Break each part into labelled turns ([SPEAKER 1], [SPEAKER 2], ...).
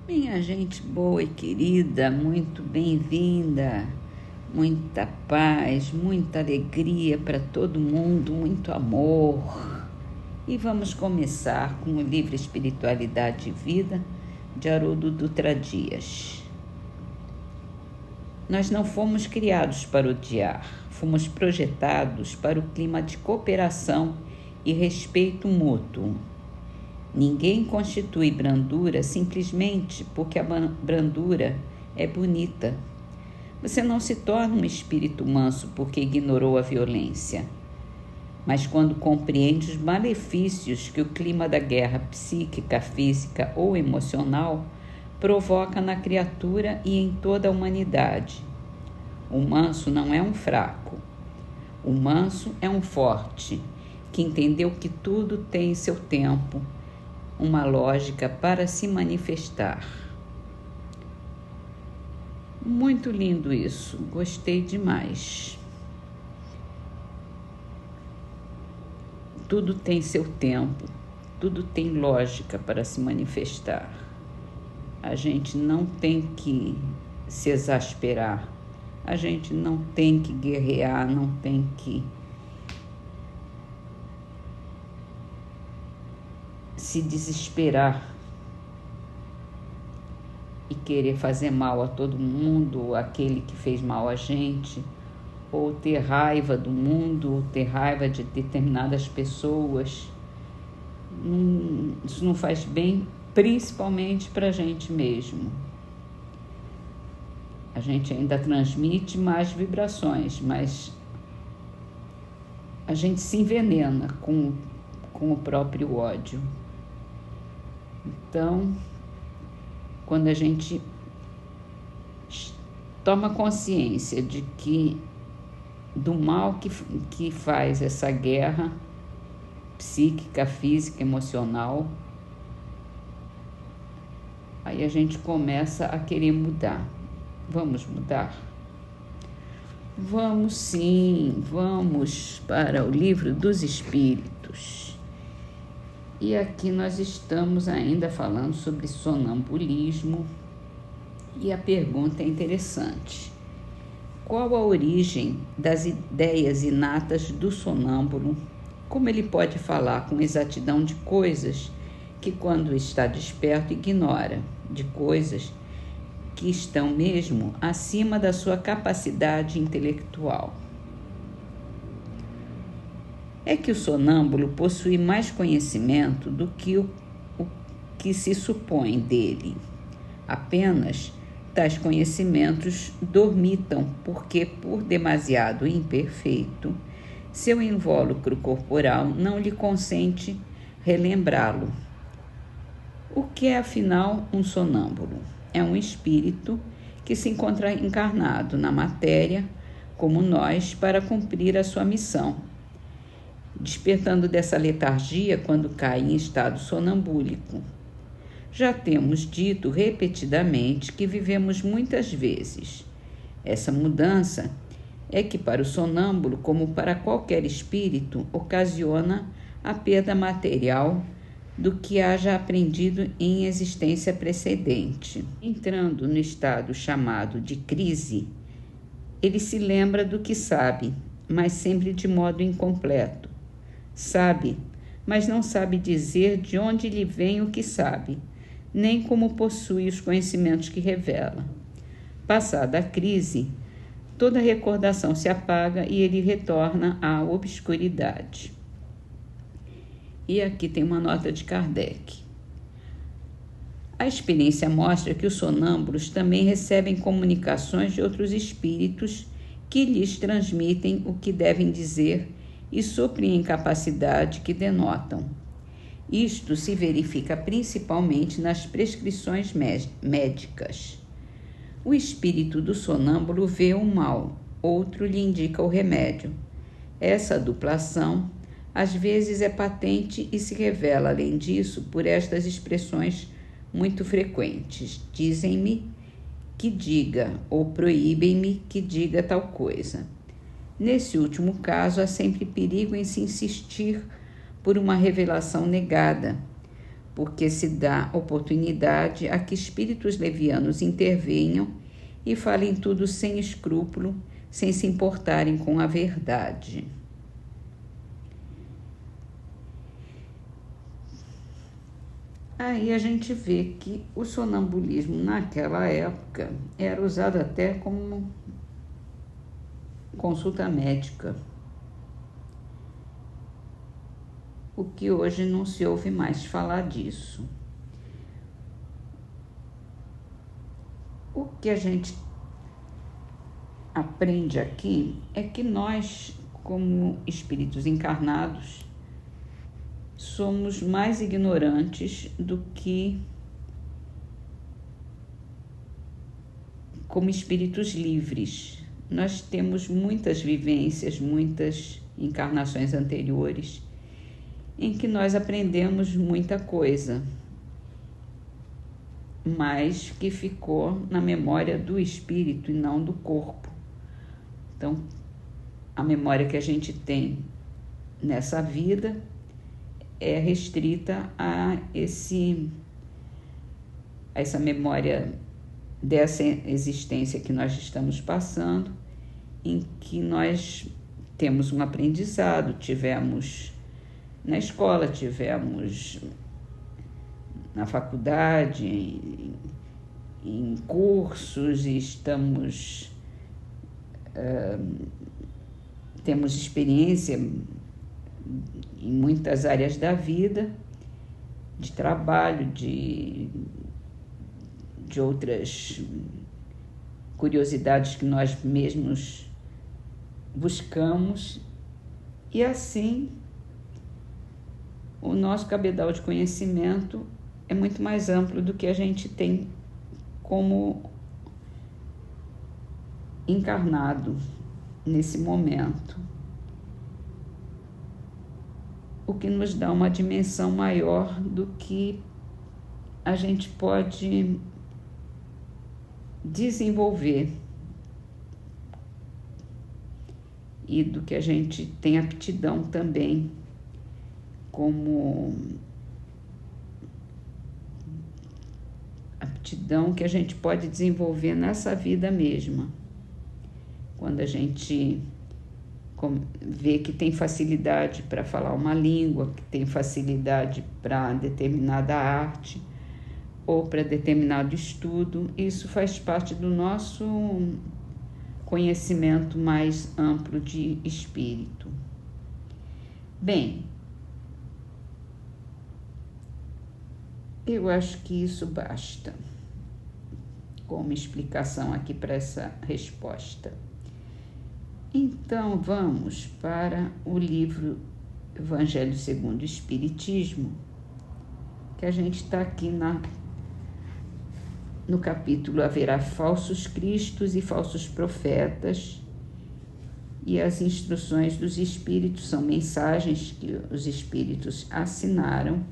[SPEAKER 1] Minha gente boa e querida, muito bem-vinda, muita paz, muita alegria para todo mundo, muito amor. E vamos começar com o livro Espiritualidade e Vida, de Haroldo Dutra Dias. Nós não fomos criados para odiar, fomos projetados para o clima de cooperação e respeito mútuo. Ninguém constitui brandura simplesmente porque a brandura é bonita. Você não se torna um espírito manso porque ignorou a violência. Mas quando compreende os malefícios que o clima da guerra psíquica, física ou emocional provoca na criatura e em toda a humanidade. O manso não é um fraco. O manso é um forte, que entendeu que tudo tem seu tempo, uma lógica para se manifestar. Muito lindo isso, gostei demais. Tudo tem seu tempo, tudo tem lógica para se manifestar. A gente não tem que se exasperar, a gente não tem que guerrear, não tem que se desesperar e querer fazer mal a todo mundo, aquele que fez mal a gente, ou ter raiva do mundo, ou ter raiva de determinadas pessoas. Isso não faz bem, principalmente para a gente mesmo. A gente ainda transmite mais vibrações, mas a gente se envenena com o próprio ódio. Então, quando a gente toma consciência de que do mal que faz essa guerra psíquica, física, emocional, aí a gente começa a querer mudar. Vamos mudar? Vamos sim, vamos para o Livro dos Espíritos. E aqui nós estamos ainda falando sobre sonambulismo e a pergunta é interessante. Qual a origem das ideias inatas do sonâmbulo? Como ele pode falar com exatidão de coisas que, quando está desperto, ignora, de coisas que estão mesmo acima da sua capacidade intelectual? É que o sonâmbulo possui mais conhecimento do que o que se supõe dele. Apenas tais conhecimentos dormitam porque, por demasiado imperfeito, seu invólucro corporal não lhe consente relembrá-lo. O que é, afinal, um sonâmbulo? É um espírito que se encontra encarnado na matéria, como nós, para cumprir a sua missão, despertando dessa letargia quando cai em estado sonambúlico. Já temos dito repetidamente que vivemos muitas vezes. Essa mudança é que para o sonâmbulo, como para qualquer espírito, ocasiona a perda material do que haja aprendido em existência precedente. Entrando no estado chamado de crise, ele se lembra do que sabe, mas sempre de modo incompleto. Sabe, mas não sabe dizer de onde lhe vem o que sabe, nem como possui os conhecimentos que revela. Passada a crise, toda recordação se apaga e ele retorna à obscuridade. E aqui tem uma nota de Kardec. A experiência mostra que os sonâmbulos também recebem comunicações de outros espíritos que lhes transmitem o que devem dizer e suprem a incapacidade que denotam. Isto se verifica principalmente nas prescrições médicas. O espírito do sonâmbulo vê o mal, outro lhe indica o remédio. Essa duplação, às vezes, é patente e se revela, além disso, por estas expressões muito frequentes. Dizem-me que diga, ou proíbem-me que diga tal coisa. Nesse último caso, há sempre perigo em se insistir por uma revelação negada, porque se dá oportunidade a que espíritos levianos intervenham e falem tudo sem escrúpulo, sem se importarem com a verdade. Aí a gente vê que o sonambulismo naquela época era usado até como consulta médica, o que hoje não se ouve mais falar disso. O que a gente aprende aqui é que nós, como espíritos encarnados, somos mais ignorantes do que como espíritos livres. Nós temos muitas vivências, muitas encarnações anteriores, em que nós aprendemos muita coisa, mas que ficou na memória do espírito e não do corpo. Então, a memória que a gente tem nessa vida é restrita a essa memória dessa existência que nós estamos passando, em que nós temos um aprendizado, tivemos na escola, tivemos na faculdade, em cursos, e temos experiência em muitas áreas da vida, de trabalho, de outras curiosidades que nós mesmos buscamos, e assim o nosso cabedal de conhecimento é muito mais amplo do que a gente tem como encarnado nesse momento, o que nos dá uma dimensão maior do que a gente pode desenvolver e do que a gente tem aptidão também, como aptidão que a gente pode desenvolver nessa vida mesma. Quando a gente vê que tem facilidade para falar uma língua, que tem facilidade para determinada arte ou para determinado estudo, isso faz parte do nosso conhecimento mais amplo de espírito. Bem, eu acho que isso basta como explicação aqui para essa resposta. Então, vamos para o livro Evangelho segundo o Espiritismo, que a gente está aqui no capítulo Haverá falsos cristos e falsos profetas, e as instruções dos espíritos são mensagens que os espíritos assinaram,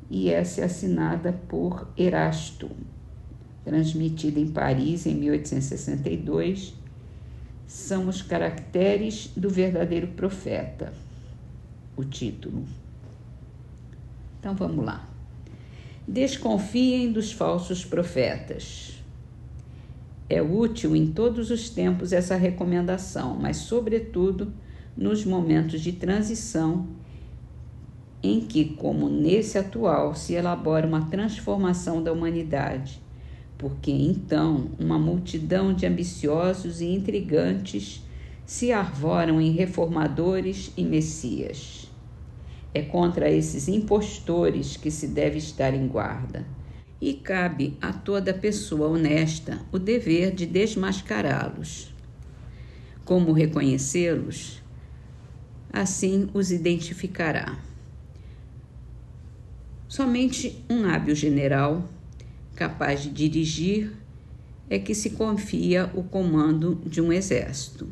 [SPEAKER 1] e essa é assinada por Erasto, transmitida em Paris em 1862, são os caracteres do verdadeiro profeta, o título. Então vamos lá. Desconfiem dos falsos profetas. É útil em todos os tempos essa recomendação, mas sobretudo nos momentos de transição em que, como nesse atual, se elabora uma transformação da humanidade, porque então uma multidão de ambiciosos e intrigantes se arvoram em reformadores e messias. É contra esses impostores que se deve estar em guarda, e cabe a toda pessoa honesta o dever de desmascará-los. Como reconhecê-los? Assim os identificará. Somente um hábil general, capaz de dirigir, é que se confia o comando de um exército.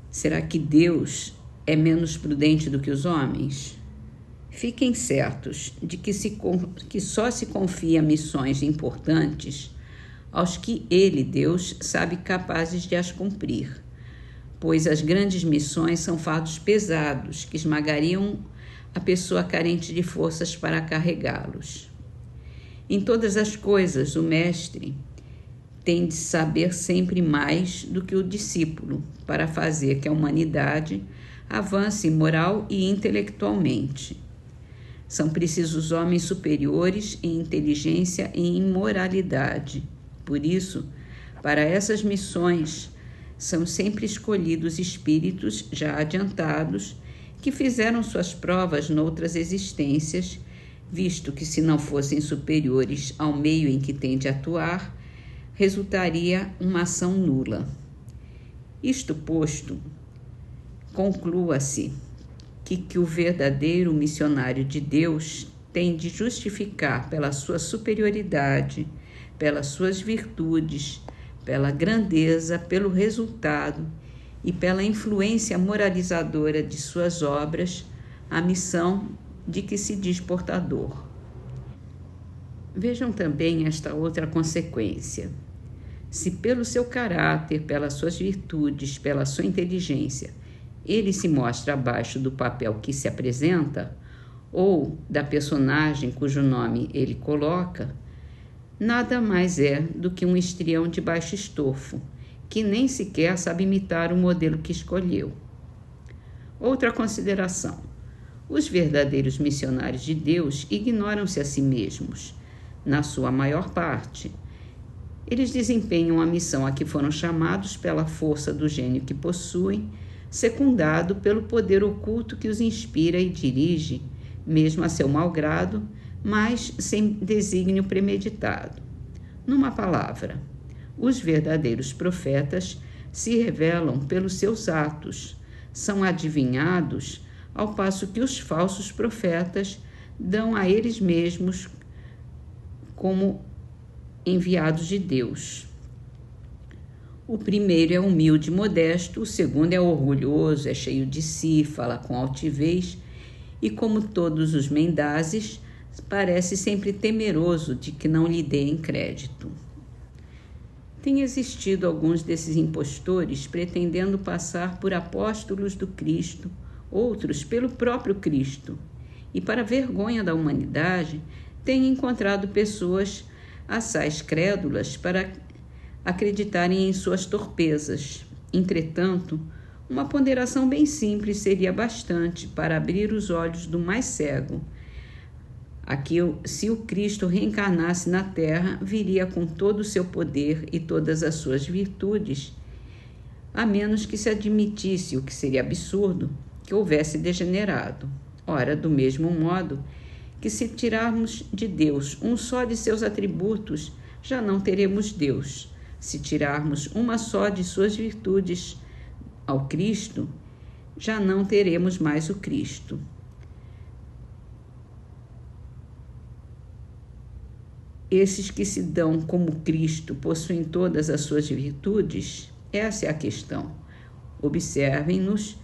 [SPEAKER 1] Será que Deus é menos prudente do que os homens? Fiquem certos de que só se confia missões importantes aos que Ele, Deus, sabe capazes de as cumprir, pois as grandes missões são fardos pesados que esmagariam a pessoa carente de forças para carregá-los. Em todas as coisas, o mestre tem de saber sempre mais do que o discípulo para fazer que a humanidade avance moral e intelectualmente. São precisos homens superiores em inteligência e em moralidade. Por isso, para essas missões, são sempre escolhidos espíritos já adiantados que fizeram suas provas noutras existências, visto que, se não fossem superiores ao meio em que têm de atuar, resultaria uma ação nula. Isto posto, conclua-se que o verdadeiro missionário de Deus tem de justificar pela sua superioridade, pelas suas virtudes, pela grandeza, pelo resultado e pela influência moralizadora de suas obras, a missão de que se diz portador. Vejam também esta outra consequência. Se pelo seu caráter, pelas suas virtudes, pela sua inteligência, ele se mostra abaixo do papel que se apresenta, ou da personagem cujo nome ele coloca, nada mais é do que um estrião de baixo estofo, que nem sequer sabe imitar o modelo que escolheu. Outra consideração. Os verdadeiros missionários de Deus ignoram-se a si mesmos, na sua maior parte. Eles desempenham a missão a que foram chamados pela força do gênio que possuem, secundado pelo poder oculto que os inspira e dirige, mesmo a seu malgrado, mas sem desígnio premeditado. Numa palavra, os verdadeiros profetas se revelam pelos seus atos, são adivinhados, ao passo que os falsos profetas dão a eles mesmos como enviados de Deus. O primeiro é humilde e modesto, o segundo é orgulhoso, é cheio de si, fala com altivez e, como todos os mendazes, parece sempre temeroso de que não lhe deem crédito. Tem existido alguns desses impostores pretendendo passar por apóstolos do Cristo, outros pelo próprio Cristo, e, para vergonha da humanidade, tem encontrado pessoas assaz crédulas para acreditarem em suas torpezas. Entretanto, uma ponderação bem simples seria bastante para abrir os olhos do mais cego. Aqui, se o Cristo reencarnasse na Terra, viria com todo o seu poder e todas as suas virtudes, a menos que se admitisse, o que seria absurdo, que houvesse degenerado. Ora, do mesmo modo que, se tirarmos de Deus um só de seus atributos, já não teremos Deus. Se tirarmos uma só de suas virtudes ao Cristo, já não teremos mais o Cristo. Esses que se dão como Cristo possuem todas as suas virtudes? Essa é a questão. Observem-nos,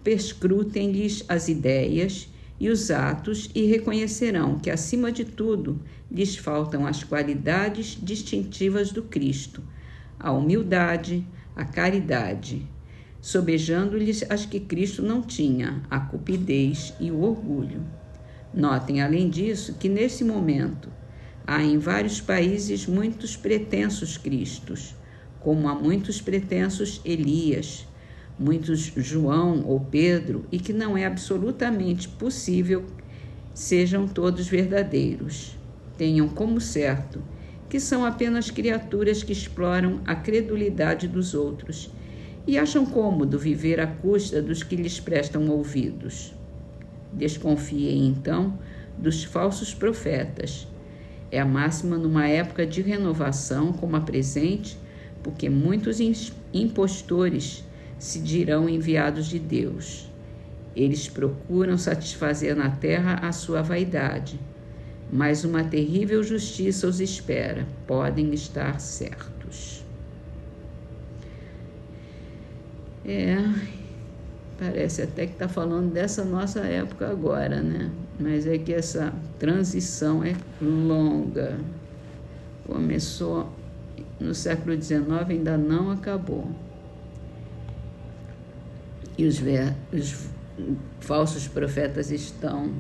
[SPEAKER 1] perscrutem-lhes as ideias e os atos e reconhecerão que, acima de tudo, lhes faltam as qualidades distintivas do Cristo, a humildade, a caridade, sobejando-lhes as que Cristo não tinha, a cupidez e o orgulho. Notem, além disso, que nesse momento há em vários países muitos pretensos Cristos, como há muitos pretensos Elias, muitos João ou Pedro, e que não é absolutamente possível sejam todos verdadeiros. Tenham como certo que são apenas criaturas que exploram a credulidade dos outros e acham cômodo viver à custa dos que lhes prestam ouvidos. Desconfiem, então, dos falsos profetas. É a máxima numa época de renovação como a presente, porque muitos impostores se dirão enviados de Deus. Eles procuram satisfazer na terra a sua vaidade, mas uma terrível justiça os espera, podem estar certos. Parece até que está falando dessa nossa época agora, né? Mas é que essa transição é longa. Começou no século XIX, ainda não acabou. E falsos profetas estão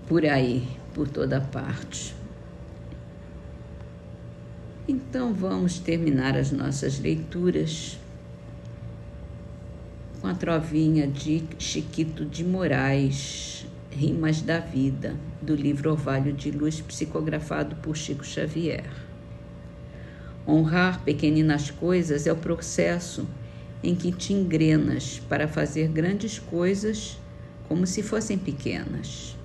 [SPEAKER 1] por aí, por toda parte. Então vamos terminar as nossas leituras com a trovinha de Chiquito de Moraes, Rimas da Vida, do livro Orvalho de Luz, psicografado por Chico Xavier. Honrar pequeninas coisas é o processo em que te engrenas para fazer grandes coisas como se fossem pequenas.